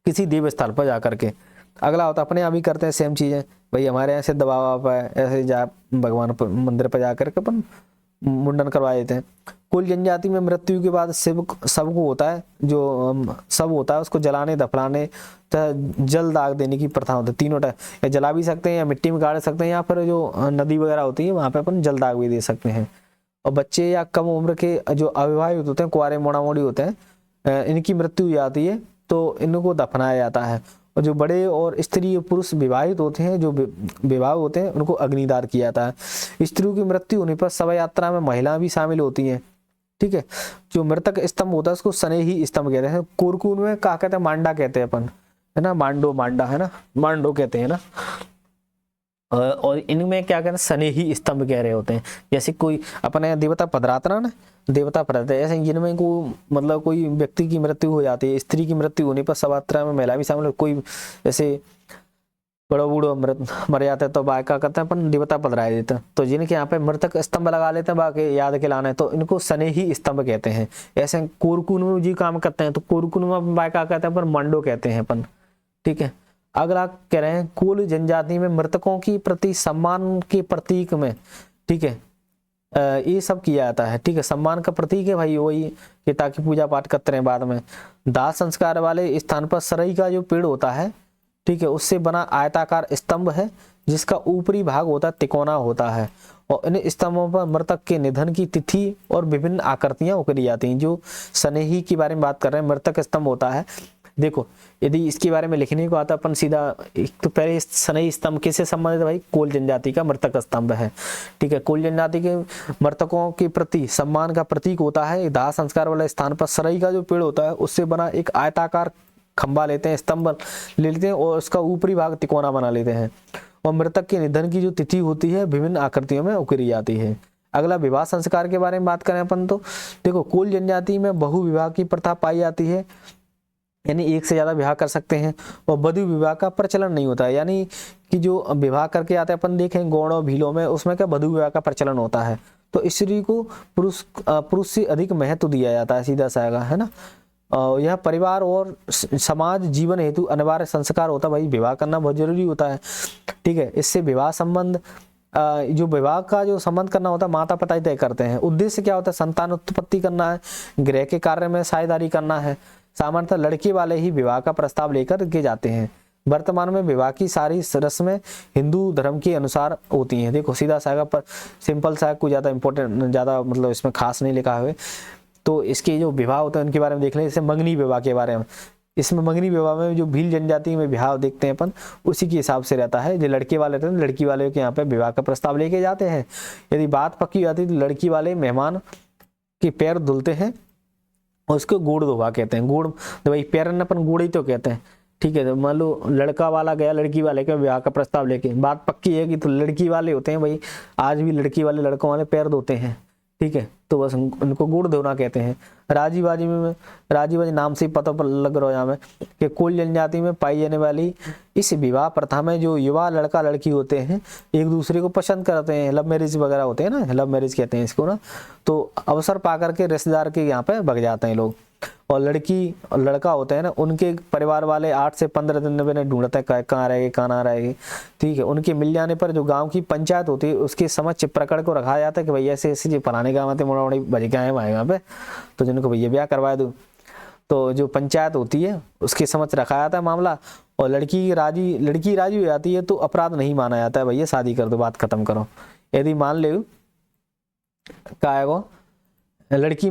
किसी देव स्थल पर जाकर के। अगला होता है अपने यहाँ भी करते हैं सेम चीजें भाई, हमारे यहाँ सिद्ध बाबा पर ऐसे जा भगवान मंदिर पर जाकर के अपन मुंडन करवा देते हैं। कुल जनजाति में मृत्यु के बाद शिव सब को होता है, जो सब होता है उसको जलाने दफनाने तथा जल दाग देने की प्रथा होती है। तीनों टाइम या जला भी सकते हैं या मिट्टी में गाड़ सकते हैं, या फिर जो नदी वगैरह होती है वहां पे अपन जल दाग भी दे सकते हैं। और बच्चे या कम उम्र के जो अविवाहित होते हैं, कुंवारे मोड़ा मोड़ी होते हैं, इनकी मृत्यु हो जाती है तो इनको दफनाया जाता है। और जो बड़े और स्त्री पुरुष विवाहित होते हैं, जो विवाह होते हैं, उनको अग्निदान किया जाता है। स्त्रियों की मृत्यु होने पर शव यात्रा में महिला भी शामिल होती हैं। ठीक है, जो मृतक स्तंभ होता है उसको स्नेही स्तंभ कहते हैं। कोरकुन में क्या कहते हैं, मांडा कहते हैं अपन, है ना, मांडा है ना, मांडो कहते हैं ना। और इनमें क्या कहते हैं, स्नेही स्तंभ कह रहे होते हैं। जैसे कोई अपने देवता पधरातना ना, देवता पधराते ऐसे जिनमें को मतलब कोई व्यक्ति की मृत्यु हो जाती है, स्त्री की मृत्यु होने पर शव यात्रा में महिला भी शामिल, कोई जैसे बड़ो बूढ़ो मर जाते हैं तो बाका करते हैं अपन देवता पधराए देते हैं। तो जिनके यहाँ पे मृतक स्तंभ लगा लेते हैं बाकी याद के लाने, तो इनको स्नेही स्तंभ कहते हैं। ऐसे कोरकुन में जी काम करते हैं तो कोरकुन में बाका कहते हैं अपन मंडो कहते हैं अपन। ठीक है, अगला कह रहे हैं कुल जनजाति में मृतकों की प्रति सम्मान के प्रतीक में, ठीक है, ये सब किया जाता है। ठीक है, सम्मान का प्रतीक है भाई वही कि ताकि पूजा पाठ करते रहे बाद में। दाह संस्कार वाले स्थान पर सरई का जो पेड़ होता है, ठीक है, उससे बना आयताकार स्तंभ है जिसका ऊपरी भाग होता है तिकोना होता है, और इन स्तंभों पर मृतक के निधन की तिथि और विभिन्न आकृतियां उकरी जाती हैं। जो सनेही के बारे में बात कर रहे हैं, मृतक स्तंभ होता है। देखो यदि इसके बारे में लिखने को आता अपन सीधा, एक तो पहले सनई स्तंभ किससे संबंधित है भाई, कोल जनजाति का मृतक स्तंभ है। ठीक है, कोल जनजाति के मृतकों के प्रति सम्मान का प्रतीक होता है। दाह संस्कार वाले स्थान पर सरई का जो पेड़ होता है उससे बना एक आयताकार खंबा लेते हैं, स्तंभ ले लेते हैं और उसका ऊपरी भाग तिकोना बना लेते हैं, और मृतक के निधन की जो तिथि होती है विभिन्न आकृतियों में उकेरी जाती है। अगला विवाह संस्कार के बारे में बात करें अपन तो देखो कोल जनजाति में बहु विवाह की प्रथा पाई जाती है, यानी एक से ज्यादा विवाह कर सकते हैं, और बधु विवाह का प्रचलन नहीं होता है। यानी कि जो विवाह करके आते हैं अपन देखें गौड़ों भीलों में, उसमें क्या बधु विवाह का प्रचलन होता है। तो स्त्री को पुरुष से अधिक महत्व दिया जाता है, सीधा साधा है ना। यह परिवार और समाज जीवन हेतु अनिवार्य संस्कार होता है भाई, विवाह करना बहुत जरूरी होता है। ठीक है, इससे विवाह संबंध जो विवाह का जो संबंध करना होता है माता पिता ही तय करते हैं। उद्देश्य क्या होता है, संतान उत्पत्ति करना है, गृह के कार्य में साझेदारी करना है। सामान्यतः लड़के वाले ही विवाह का प्रस्ताव लेकर के जाते हैं। वर्तमान में विवाह की सारी रस्में हिंदू धर्म के अनुसार होती हैं। देखो सीधा सागा पर सिंपल सा, कोई ज़्यादा इंपॉर्टेंट ज़्यादा मतलब इसमें खास नहीं लिखा हुआ है। तो इसके जो विवाह होते हैं उनके बारे में देख लें। जैसे मंगनी विवाह के बारे में, इसमें मंगनी विवाह में जो भील जनजाति में विवाह देखते हैं अपन, उसी के हिसाब से रहता है। जो लड़के वाले रहते हैं लड़की वाले के यहाँ पे विवाह का प्रस्ताव लेके जाते हैं। यदि बात पक्की जाती है तो लड़की वाले मेहमान के पैर धुलते हैं और उसको गोड़ धोवा कहते हैं। गोड़ तो भाई पैर न अपन गोड़ ही तो कहते हैं। ठीक है, तो मान लो लड़का वाला गया लड़की वाले के विवाह का प्रस्ताव लेके, बात पक्की है कि तो लड़की वाले होते हैं भाई, आज भी लड़की वाले लड़कों वाले पैर धोते हैं। ठीक है, तो बस उनको गुड़ धोना कहते हैं। राजी बाजी नाम से ही पता लग रहा है यहाँ में कि कोल जनजाति में पाई जाने वाली इस विवाह प्रथा में जो युवा लड़का लड़की होते हैं एक दूसरे को पसंद करते हैं, लव मैरिज वगैरह होते हैं ना, लव मैरिज कहते हैं इसको ना। तो अवसर पा करके रिश्तेदार के यहाँ पे भग जाते हैं लोग, और लड़की और लड़का होते हैं ना, उनके परिवार वाले 8 से 15 दिन में ढूंढते हैं कहाँ रहेगी कहाँ ना रहेगी। ठीक है, उनके मिल जाने पर जो गांव की पंचायत होती है उसके समक्ष प्रकड़ को रखा जाता है कि भैया ऐसे ऐसे फलाने गाँव आते मोड़ा मोड़ी बज गए हैं वहाँ पे, तो जिनको भैया ब्याह करवा दूँ। तो जो पंचायत होती है उसके समक्ष रखा जाता है मामला, और लड़की राजी हो जाती है तो अपराध नहीं माना जाता है, भैया शादी कर दो, बात खत्म करो। यदि मान ले क्या लड़की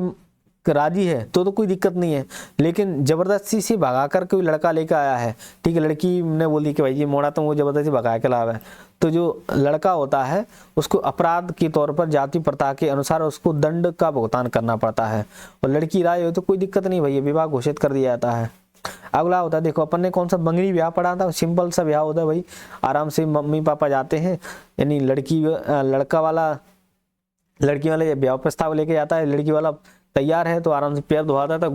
राजी है तो कोई दिक्कत नहीं है, लेकिन जबरदस्ती से भगा कर कोई लड़का लेकर आया है, ठीक है, लड़की ने बोली कि भाई ये मोड़ा तो वो जबरदस्ती भगा के लाया है, तो जो लड़का होता है उसको अपराध के तौर पर जाति प्रथा के अनुसार उसको दंड का भुगतान करना पड़ता है। और लड़की राजी हो तो कोई दिक्कत नहीं, भैया विवाह घोषित कर दिया जाता है। अगला होता है, देखो अपन ने कौन सा मंगनी ब्याह पढ़ा था, सिंपल सा ब्याह होता है भाई, आराम से मम्मी पापा जाते हैं, यानी लड़का वाला लड़की वाले ब्याह प्रस्ताव लेके जाता है, लड़की वाला तैयार है तो आराम से पैर धोवाता है, तो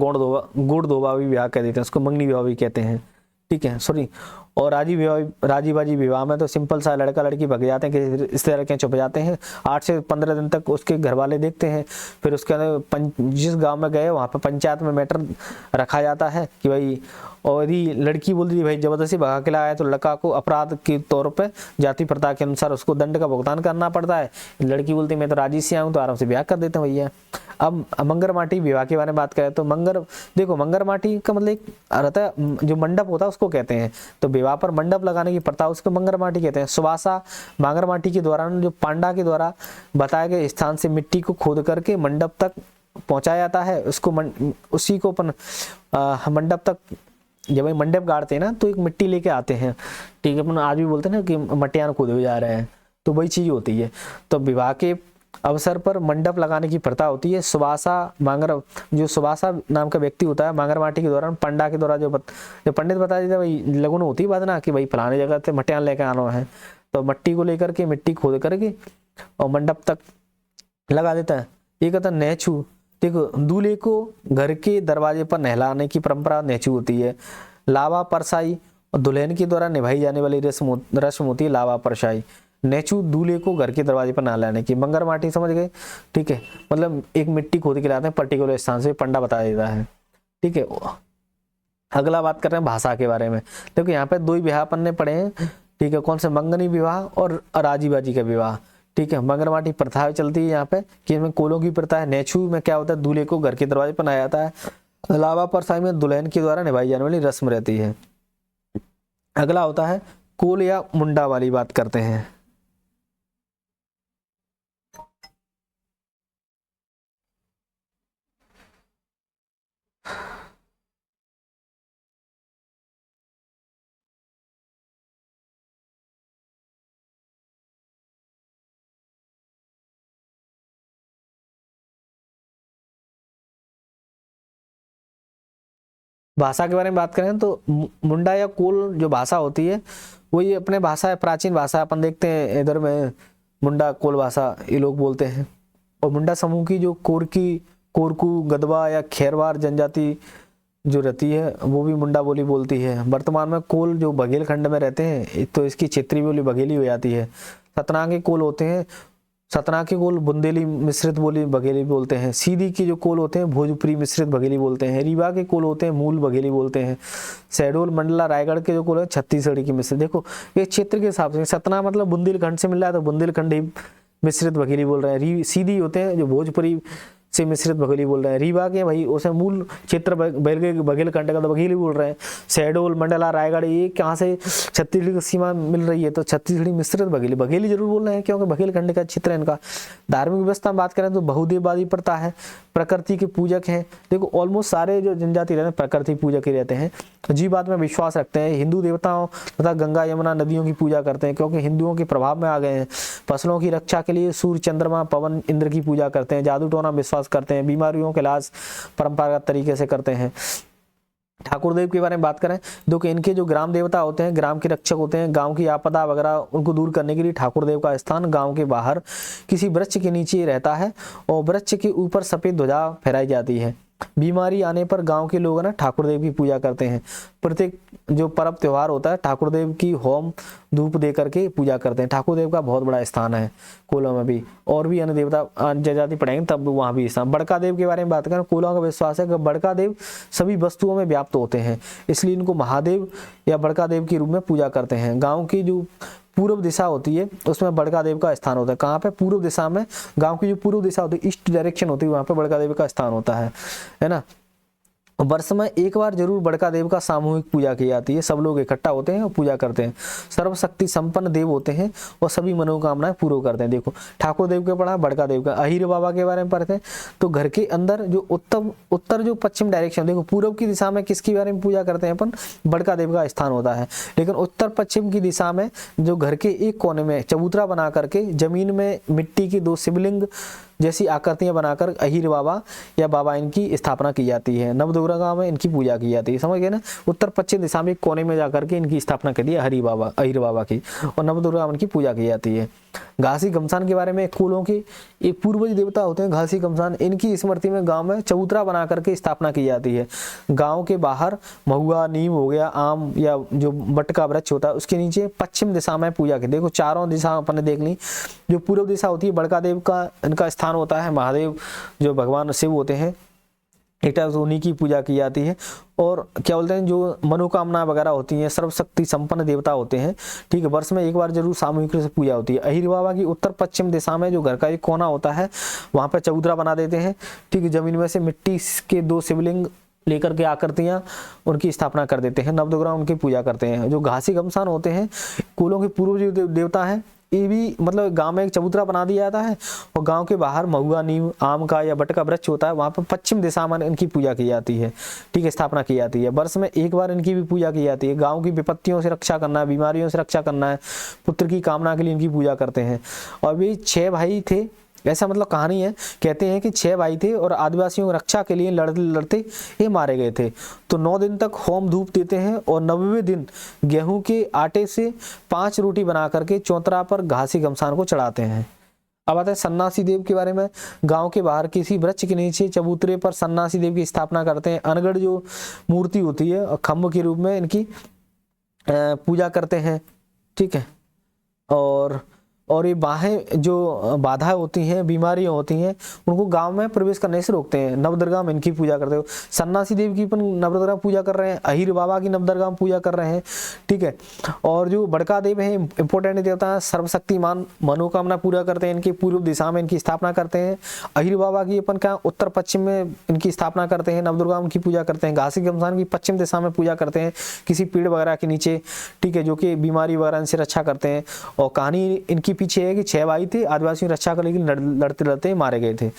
गुड़ धोवा भी ब्याह कह देते हैं, उसको मंगनी विवाह भी कहते हैं। ठीक है, सॉरी। और राजी बाजी विवाह में तो सिंपल सा लड़का लड़की भग जाते हैं कि इस तरह के छुप जाते हैं, 8 से 15 दिन तक उसके घर वाले देखते हैं। फिर उसके अंदर जिस गांव में गए वहाँ पे पंचायत में मैटर रखा जाता है कि भाई, और यदि लड़की बोलती है भाई जबरदस्ती भगा के लाया तो लड़का को अपराध के तौर पर जाति प्रथा के अनुसार उसको दंड का भुगतान करना पड़ता है। लड़की बोलती है मैं तो राजी से आऊँ, तो आराम से ब्याह कर देते हैं भैया। अब मंगर माटी विवाह के बारे में बात करें तो मंगर माटी का मतलब एक रहता है जो मंडप होता है उसको कहते हैं। तो विवाह पर मंडप लगाने की प्रथा उसको मंगर माटी कहते हैं। सुबासा मांगर माटी के दौरान जो पांडा के द्वारा बताए गए स्थान से मिट्टी को खोद करके मंडप तक पहुंचाया जाता है। उसको उसी को अपन मंडप तक, जब भाई मंडप गाड़ते हैं ना तो एक मिट्टी लेके आते हैं, ठीक है, अपन आज भी बोलते हैं ना कि मटियान खोदे जा रहे हैं, तो वही चीज होती है। तो विवाह के अवसर पर मंडप लगाने की प्रथा होती है। सुबासा नाम का व्यक्ति होता है, मांगर माटी के दौरान पंडा के द्वारा जो पंडित बता देता है भाई, लगन होती है बात ना कि भाई फलाने जगह से मटियान लेकर आना है, तो मट्टी को लेकर के मिट्टी खोद करके और मंडप तक लगा देता है। ये कहता है नेचू, देखो दूल्हे को घर के दरवाजे पर नहलाने की परंपरा नेचू होती है। लावा परसाई और दुल्हन के द्वारा निभाई जाने वाली रस्म होती है लावा परसाई। नेचू दूल्हे को घर के दरवाजे पर नहलाने की। मंगर माटी समझ गए, ठीक है, मतलब एक मिट्टी खोद के लाते हैं पर्टिकुलर स्थान से, पंडा बता देता है। ठीक है, अगला बात कर रहे हैं भाषा के बारे में। देखो यहाँ पे 2 ही विवाह अपन ने पढ़े हैं, ठीक है, कौन से मंगनी विवाह और राजी बाजी का विवाह। ठीक है। मगरमाटी प्रथा चलती है यहाँ पे कि इनमें कोलों की प्रथा है। नेछू में क्या होता है, दूल्हे को घर के दरवाजे पर लाया जाता है। लावा परछाई में दुल्हन के द्वारा निभाई जाने वाली रस्म रहती है। अगला होता है कोल या मुंडा वाली बात करते हैं। भाषा के बारे में बात करें तो मुंडा या कोल जो भाषा होती है वो ये अपने भाषा है, प्राचीन भाषा अपन देखते हैं इधर में मुंडा कोल भाषा ये लोग बोलते हैं। और मुंडा समूह की जो कोरकी, कोरकू, गदवा या खेरवार जनजाति जो रहती है वो भी मुंडा बोली बोलती है। वर्तमान में कोल जो बघेल खंड में रहते हैं तो इसकी क्षेत्रीय बोली बघेली हो जाती है। सतना के कोल होते हैं, सतना के कोल बुंदेली मिश्रित बोली बघेली बोलते हैं। सीधी के जो कोल होते हैं भोजपुरी मिश्रित बघेली बोलते हैं। रीवा के कोल होते हैं मूल बघेली बोलते हैं। शहडोल मंडला रायगढ़ के जो कोल है छत्तीसगढ़ी की मिश्रित। देखो ये क्षेत्र के हिसाब से सतना मतलब बुंदेलखंड से मिल रहा है तो बुंदेलखंड ही मिश्रित बघेली बोल रहे हैं। सीधी होते हैं जो भोजपुरी से मिश्रित बघेली बोल रहे हैं। रीवा के भाई उसे मूल क्षेत्र बघेलखंड का तो बघेली बोल रहे हैं। शहडोल मंडला रायगढ़ ये कहाँ से छत्तीसगढ़ की सीमा मिल रही है तो छत्तीसगढ़ी मिश्रित बघेली, बघेली जरूर बोल रहे हैं क्योंकि बघेलखंड का क्षेत्र है इनका। धार्मिक व्यवस्था में बात करें तो बहुदेववादी प्रथा है, प्रकृति के पूजक हैं। देखो ऑलमोस्ट सारे जो जनजाति रहते हैं प्रकृति पूजक ही रहते हैं। जीव बात में विश्वास रखते हैं। हिंदू देवताओं तथा गंगा यमुना नदियों की पूजा करते हैं क्योंकि हिंदुओं के प्रभाव में आ गए हैं। फसलों की रक्षा के लिए सूर्य, चंद्रमा, पवन, इंद्र की पूजा करते हैं। जादू टोना विश्वास करते हैं। बीमारियों के इलाज परंपरागत तरीके से करते हैं। ठाकुर देव के बारे में बात करें तो कि इनके जो ग्राम देवता होते हैं, ग्राम के रक्षक होते हैं। गांव की आपदा वगैरह उनको दूर करने के लिए ठाकुर देव का स्थान गांव के बाहर किसी वृक्ष के नीचे रहता है और वृक्ष के ऊपर सफेद ध्वजा फहराई जाती है। बीमारी आने पर गांव के लोग ना ठाकुर देव की पूजा करते हैं। प्रत्येक जो पर्व त्योहार होता है ठाकुर देव की होम धूप दे करके पूजा करते हैं। ठाकुर देव का बहुत बड़ा स्थान है कोलों में भी। और भी अन्य देवता जनजाति पढ़ेंगे तब वहां भी स्थान। बड़का देव के बारे में बात करें, कोलों का विश्वास है कि बड़का देव सभी वस्तुओं में व्याप्त होते हैं, इसलिए इनको महादेव या बड़का देव के रूप में पूजा करते हैं। गाँव की जो पूर्व दिशा होती है उसमें बड़का देव का स्थान होता है। कहाँ पे? पूर्व दिशा में। गांव की जो पूर्व दिशा होती है, ईस्ट डायरेक्शन होती है, वहां पे बड़का देव का स्थान होता है ना। वर्ष में एक बार जरूर बड़का देव का सामूहिक पूजा की जाती है। सब लोग इकट्ठा होते हैं और पूजा करते हैं। सर्वशक्ति संपन्न देव होते हैं और सभी मनोकामनाएं पूर्ण करते हैं। देखो ठाकुर देव के पढ़ा, बड़का देव का। अहिर बाबा के बारे में पढ़ते हैं तो घर के अंदर जो उत्तर जो पश्चिम डायरेक्शन, देखो पूर्व की दिशा में किसके बारे में पूजा करते हैं अपन? बड़का देव का स्थान होता है। लेकिन उत्तर पश्चिम की दिशा में जो घर के एक कोने में चबूतरा बना करके जमीन में मिट्टी की 2 शिवलिंग जैसी आकृतियां बनाकर अहिर बाबा या बाबा इनकी स्थापना की जाती है। नवदुर्गा गांव में इनकी पूजा की जाती है। समझ गए ना? उत्तर पश्चिम दिशा में कोने में जाकर के इनकी स्थापना कर दी अहिर बाबा की, और नवदुर्गा इनकी पूजा की जाती है। घासी घमसान के बारे में, कुलों के एक पूर्वज देवता होते हैं घासी घमसान, इनकी स्मृति में गांव में चबूतरा बना करके स्थापना की जाती है। गांव के बाहर महुआ, नीम हो गया, आम या जो बट का वृक्ष होता है उसके नीचे पश्चिम दिशा में पूजा की। देखो चारों दिशा अपन ने देख ली। जो पूर्व दिशा होती है बड़का देव का इनका स्थान होता है। महादेव जो भगवान शिव होते हैं, इटा उन्हीं की पूजा की जाती है। और क्या बोलते हैं जो मनोकामना वगैरह होती हैं, सर्वशक्ति संपन्न देवता होते हैं। ठीक है, वर्ष में एक बार जरूर सामूहिक रूप से पूजा होती है। अहिर बाबा की उत्तर पश्चिम दिशा में जो घर का एक कोना होता है वहां पर चबूतरा बना देते हैं। ठीक है, जमीन में से मिट्टी के 2 शिवलिंग लेकर के आकृतियां उनकी स्थापना कर देते हैं। नवदुर्गा उनकी पूजा करते हैं। जो घासी घमसान होते हैं कुलों के पूर्व जो देवता है, ये भी मतलब गांव में एक चबूतरा बना दिया जाता है और गांव के बाहर महुआ, नीम, आम का या बट का वृक्ष होता है, वहां पर पश्चिम दिशा में इनकी पूजा की जाती है। ठीक है, स्थापना की जाती है। वर्ष में एक बार इनकी भी पूजा की जाती है। गांव की विपत्तियों से रक्षा करना है, बीमारियों से रक्षा करना है, पुत्र की कामना के लिए इनकी पूजा करते हैं। और भी 6 भाई थे, ऐसा मतलब कहानी है। कहते हैं कि 6 भाई थे और आदिवासियों की रक्षा के लिए लड़ते लड़ते ये मारे गए थे। तो 9 दिन तक होम धूप देते हैं और 90वें दिन गेहूं के आटे से 5 रोटी बना करके चौतरा पर घासी घमसान को चढ़ाते हैं। अब आता है सन्नासी देव के बारे में। गांव के बाहर किसी वृक्ष के नीचे चबूतरे पर सन्नासी देव की स्थापना करते हैं। अनगढ़ जो मूर्ति होती है और खम्भ के रूप में इनकी पूजा करते हैं। ठीक है, और और ये जो बाधाएं होती हैं, बीमारियां होती हैं, उनको गांव में प्रवेश करने से रोकते हैं। नवदुर्गा में इनकी पूजा करते हो, सन्यासी देव की अपन नवदुर्गा पूजा कर रहे हैं, अहिर बाबा की नवदुर्गा में पूजा कर रहे हैं, ठीक है। और जो बड़का देव है, इंपॉर्टेंट देवता है, सर्वशक्तिमान, मनोकामना पूरा करते हैं, इनकी पूर्व दिशा में इनकी स्थापना करते हैं। अहिर बाबा की अपन क्या उत्तर पश्चिम में इनकी स्थापना करते हैं, नवदुर्गा उनकी पूजा करते हैं। घासी गमसान की पश्चिम दिशा में पूजा करते हैं, किसी पेड़ वगैरह के नीचे, ठीक है, जो कि बीमारी वगैरह से रक्षा करते हैं। और कहानी इनकी पीछे है कि 6 भाई थे, आदिवासियों की रक्षा करने के लिए लड़ते लड़ते मारे गए थे,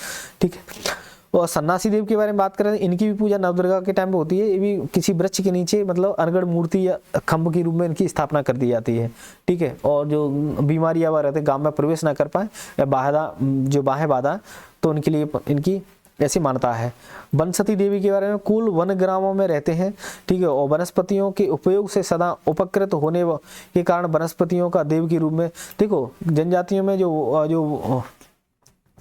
ठीक है। और सन्यासी देव के बारे में बात करें, इनकी भी पूजा नवदुर्गा के टाइम पे होती है। ये भी किसी वृक्ष के नीचे, मतलब अनगढ़ मूर्ति या खंभ के रूप में इनकी स्थापना कर दी जाती है, ठीक है। और जो बीमारियां वगैरह रहते गांव में प्रवेश ना कर पाए या बाहें बाधा, तो उनके लिए इनकी ऐसी मान्यता है। वनस्पति देवी के बारे में, कुल वन ग्रामों में रहते हैं, ठीक है। और वनस्पतियों के उपयोग से सदा उपकृत होने के कारण वनस्पतियों का देव के रूप में, देखो जनजातियों में जो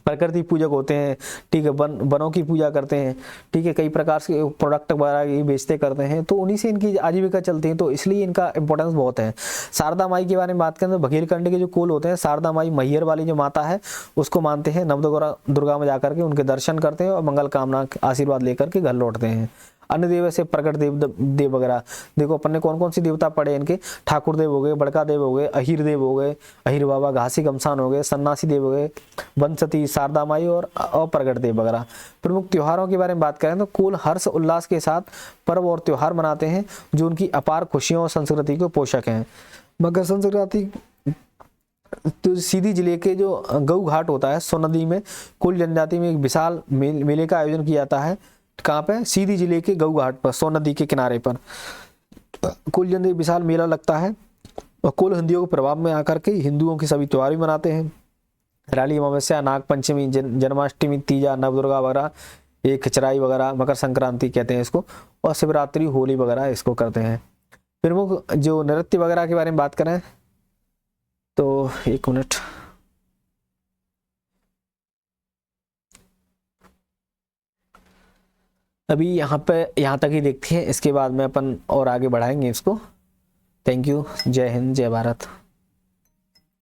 प्रकृति पूजक होते हैं, ठीक है, वनों की पूजा करते हैं, ठीक है, कई प्रकार के प्रोडक्ट वगैरह ये बेचते करते हैं, तो उन्हीं से इनकी आजीविका चलती है, तो इसलिए इनका इंपॉर्टेंस बहुत है। शारदा माई के बारे में बात करें तो बघेलखंड के जो कुल होते हैं, शारदा माई मैहर वाली जो माता है उसको मानते हैं। नवदुर्गा में जाकर के उनके दर्शन करते हैं और मंगल कामना आशीर्वाद लेकर के घर लौटते हैं। अन्य देव ऐसे प्रकट देव वगैरह, देखो अपन ने कौन कौन सी देवता पढ़े इनके, ठाकुर देव हो गए, बड़का देव हो गए, अहिर देव हो गए, अहिर बाबा, घासी गमसान हो गए, सन्यासी देव हो गए, वनस्पति, शारदा माई और प्रकट देव वगैरह। प्रमुख त्योहारों के बारे में बात करें तो कुल हर्ष उल्लास के साथ पर्व और त्योहार मनाते हैं जो उनकी अपार खुशियों और संस्कृति के पोषक हैं। मकर संक्रांति तो सीधी जिले के जो गऊ घाट होता है सोनदी में, कुल जनजाति में एक विशाल मेले का आयोजन किया जाता है। कहाँ पे? सीधी जिले के गऊ घाट पर, सोन नदी के किनारे पर कुल जनजाति विशाल मेला लगता है। और कुल हिंदुओं के प्रभाव में आकर के हिंदुओं के सभी त्योहार भी मनाते हैं। राली अमावस्या, नाग पंचमी, जन्माष्टमी, तीजा, नवदुर्गा वगैरह, ये खिचराई वगैरह, मकर संक्रांति कहते हैं इसको, और शिवरात्रि, होली वगैरह इसको करते हैं। प्रमुख जो नृत्य वगैरह के बारे में बात करें तो एक मिनट, अभी यहाँ तक ही देखते हैं, इसके बाद में अपन और आगे बढ़ाएंगे इसको। Thank you. जय हिंद, जय भारत।